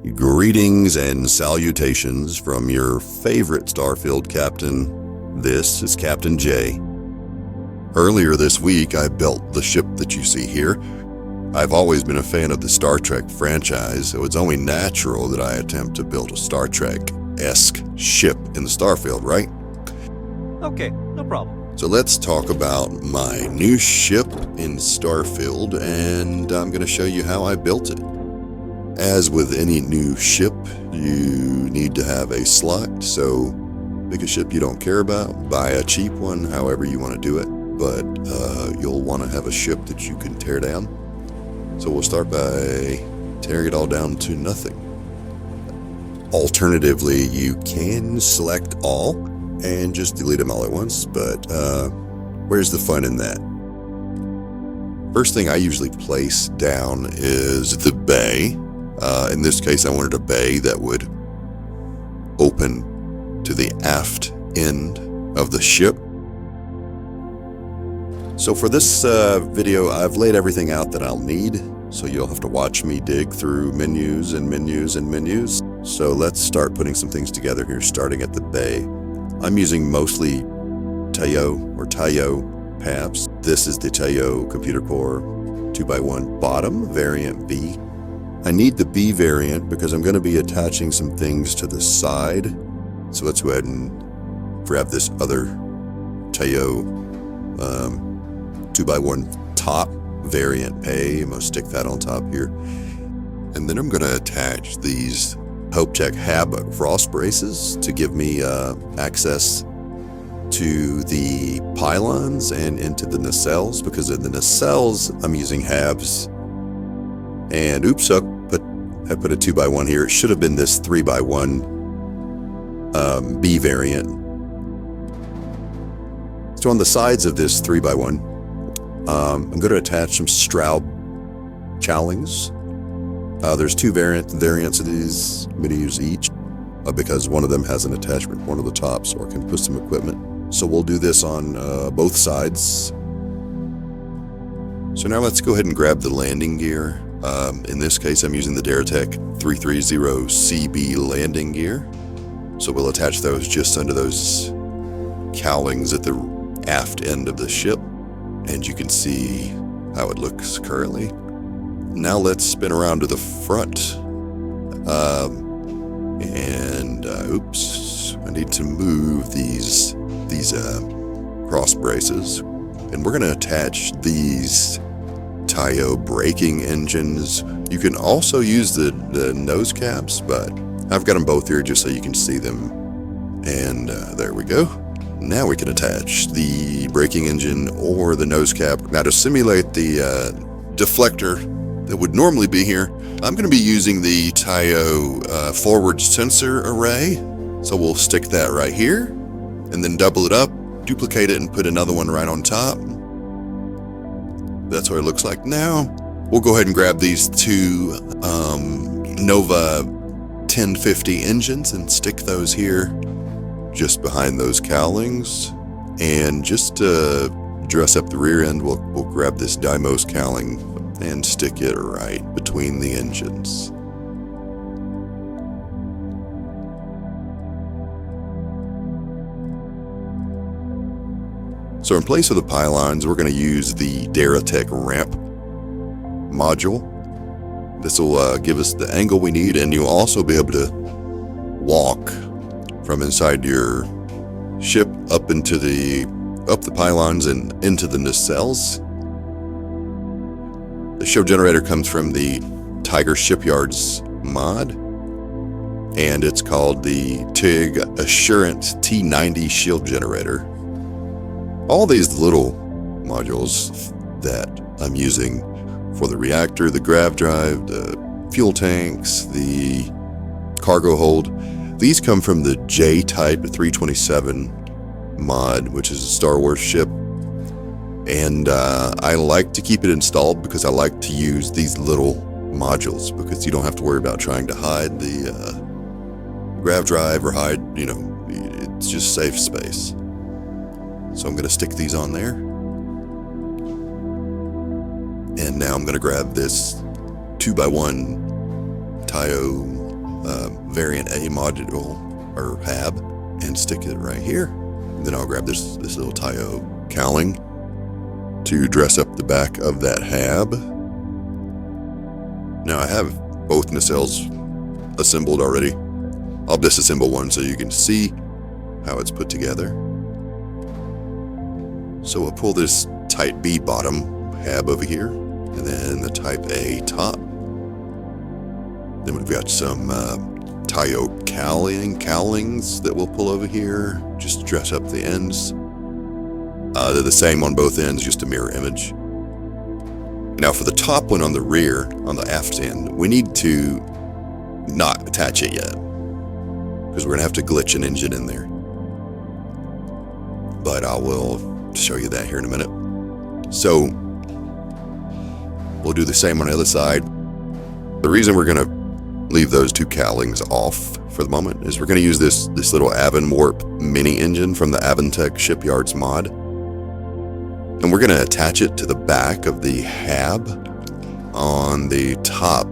Greetings and salutations from your favorite Starfield captain. This is Captain J. Earlier this week, I built the ship that you see here. I've always been a fan of the Star Trek franchise, so it's only natural that I attempt to build a Star Trek-esque ship in the Starfield, right? Okay, no problem. So let's talk about my new ship in Starfield, and I'm going to show you how I built it. As with any new ship, you need to have a slot, so pick a ship you don't care about, buy a cheap one, however you want to do it, but you'll want to have a ship that you can tear down. So we'll start by tearing it all down to nothing. Alternatively, you can select all and just delete them all at once, but where's the fun in that? First thing I usually place down is the bay. In this case, I wanted a bay that would open to the aft end of the ship. So for this video, I've laid everything out that I'll need, so you'll have to watch me dig through menus and menus and menus. So let's start putting some things together here, starting at the bay. I'm using mostly Taiyo Habs. This is the Taiyo Computer Core 2x1 bottom, variant B. I need the B variant because I'm going to be attaching some things to the side. So let's go ahead and grab this other Taiyo 2x1 top variant pay. I'm going to stick that on top here. And then I'm going to attach these Hopetech Habs frost braces to give me access to the pylons and into the nacelles, because in the nacelles I'm using Habs. And oops, I put a 2x1 here. It should have been this 3x1 B variant. So on the sides of this 3x1, I'm going to attach some Stroud Cowlings. There's two variants of these. I'm going to use each because one of them has an attachment, one of the tops, or I can put some equipment. So we'll do this on both sides. So now let's go ahead and grab the landing gear. In this case, I'm using the DerreTech 330CB landing gear. So we'll attach those just under those cowlings at the aft end of the ship. And you can see how it looks currently. Now let's spin around to the front. Oops, I need to move these cross braces. And we're going to attach these Taiyo braking engines. You can also use the nose caps, but I've got them both here just so you can see them. And there we go. Now we can attach the braking engine or the nose cap. Now to simulate the deflector that would normally be here, I'm going to be using the Taiyo forward sensor array. So we'll stick that right here and then double it up, duplicate it, and put another one right on top. That's what it looks like now. We'll go ahead and grab these two Nova 1050 engines and stick those here just behind those cowlings. And just to dress up the rear end, we'll grab this Deimos Cowling and stick it right between the engines. So in place of the pylons, we're going to use the DerreTech Ramp module. This will give us the angle we need, and you'll also be able to walk from inside your ship up the pylons and into the nacelles. The shield generator comes from the Tiger Shipyards mod, and it's called the TIG Assurance T90 shield generator. All these little modules that I'm using for the reactor, the grav drive, the fuel tanks, the cargo hold, these come from the J-Type 327 mod, which is a Star Wars ship. And I like to keep it installed because I like to use these little modules because you don't have to worry about trying to hide the grav drive or hide, it's just safe space. So I'm going to stick these on there. And now I'm going to grab this 2x1 Taiyo variant A module or hab and stick it right here. And then I'll grab this little Taiyo Cowling to dress up the back of that hab. Now I have both nacelles assembled already. I'll disassemble one so you can see how it's put together. So we'll pull this Type B bottom hab over here, and then the Type A top. Then we've got some Taiyo Cowlings that we'll pull over here, just to dress up the ends. They're the same on both ends, just a mirror image. Now for the top one on the rear, on the aft end, we need to not attach it yet, because we're gonna have to glitch an engine in there. But I will show you that here in a minute. So we'll do the same on the other side. The reason we're gonna leave those two cowlings off for the moment is we're gonna use this little Avon Mini engine from the AvonTech Shipyards mod. And we're gonna attach it to the back of the hab on the top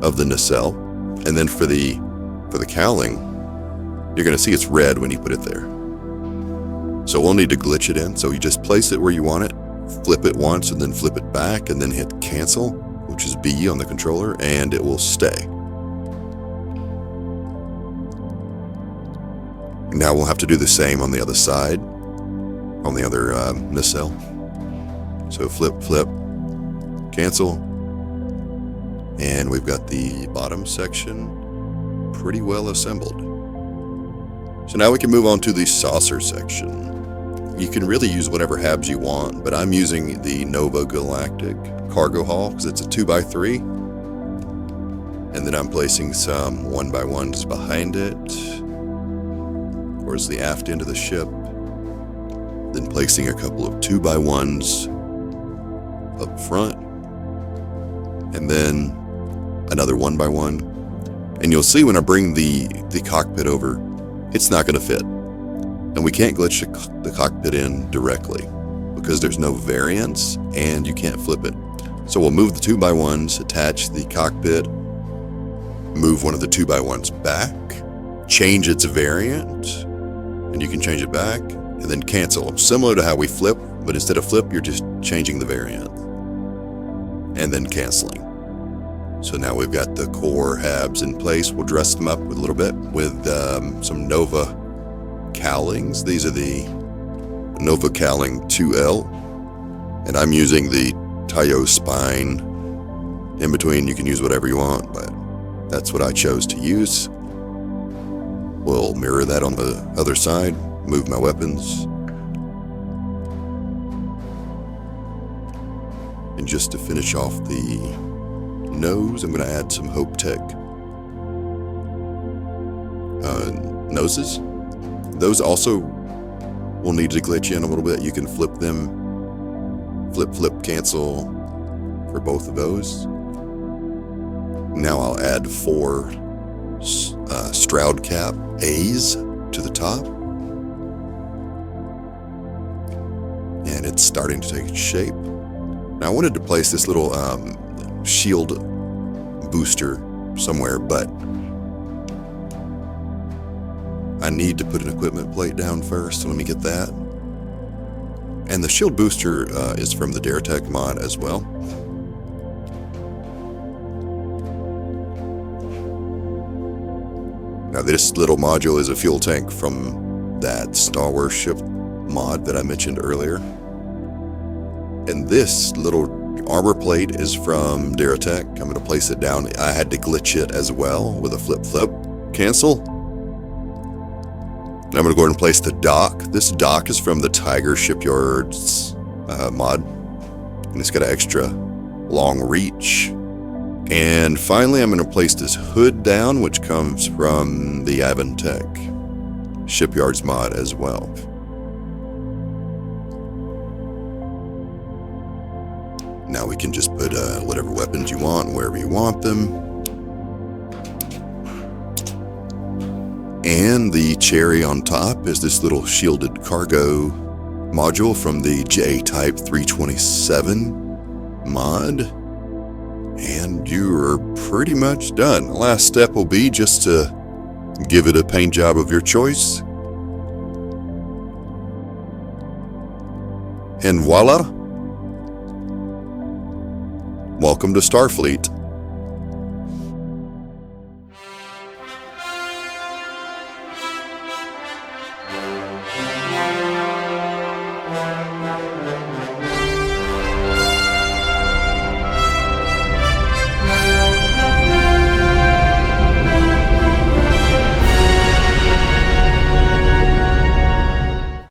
of the nacelle. And then for the cowling, you're gonna see it's red when you put it there. So we'll need to glitch it in. So you just place it where you want it, flip it once and then flip it back and then hit cancel, which is B on the controller, and it will stay. Now we'll have to do the same on the other side, on the other nacelle. So flip, cancel, and we've got the bottom section pretty well assembled. So now we can move on to the saucer section. You can really use whatever habs you want, but I'm using the Nova Galactic cargo hull because it's a 2x3. And then I'm placing some 1x1s behind it, towards the aft end of the ship. Then placing a couple of 2x1s up front, and then another 1x1. And you'll see when I bring the cockpit over, it's not going to fit. And we can't glitch the cockpit in directly because there's no variance and you can't flip it. So we'll move the 2x1s, attach the cockpit, move one of the 2x1s back, change its variant, and you can change it back, and then cancel. Similar to how we flip, but instead of flip, you're just changing the variant and then canceling. So now we've got the core habs in place. We'll dress them up with a little bit with some Nova Cowlings. These are the Nova Cowling 2L, and I'm using the Taiyo Spine. In between, you can use whatever you want, but that's what I chose to use. We'll mirror that on the other side, move my weapons. And just to finish off the nose, I'm going to add some Hopetech noses. Those also will need to glitch in a little bit. You can flip them, flip, cancel for both of those. Now I'll add 4 Stroud Cap A's to the top. And it's starting to take shape. Now I wanted to place this little Sheild booster somewhere, but I need to put an equipment plate down first, so let me get that. And the Sheild booster is from the DerreTech mod as well. Now this little module is a fuel tank from that Star Wars ship mod that I mentioned earlier. And this little armor plate is from DerreTech. I'm going to place it down. I had to glitch it as well with a flip, cancel. And I'm going to go ahead and place the dock. This dock is from the Tiger Shipyards mod. And it's got an extra long reach. And finally, I'm going to place this hood down, which comes from the AvonTech Shipyards mod as well. Now we can just put whatever weapons you want, wherever you want them. And the cherry on top is this little shielded cargo module from the J-Type 327 mod. And you are pretty much done. The last step will be just to give it a paint job of your choice. And voila! Welcome to Starfleet.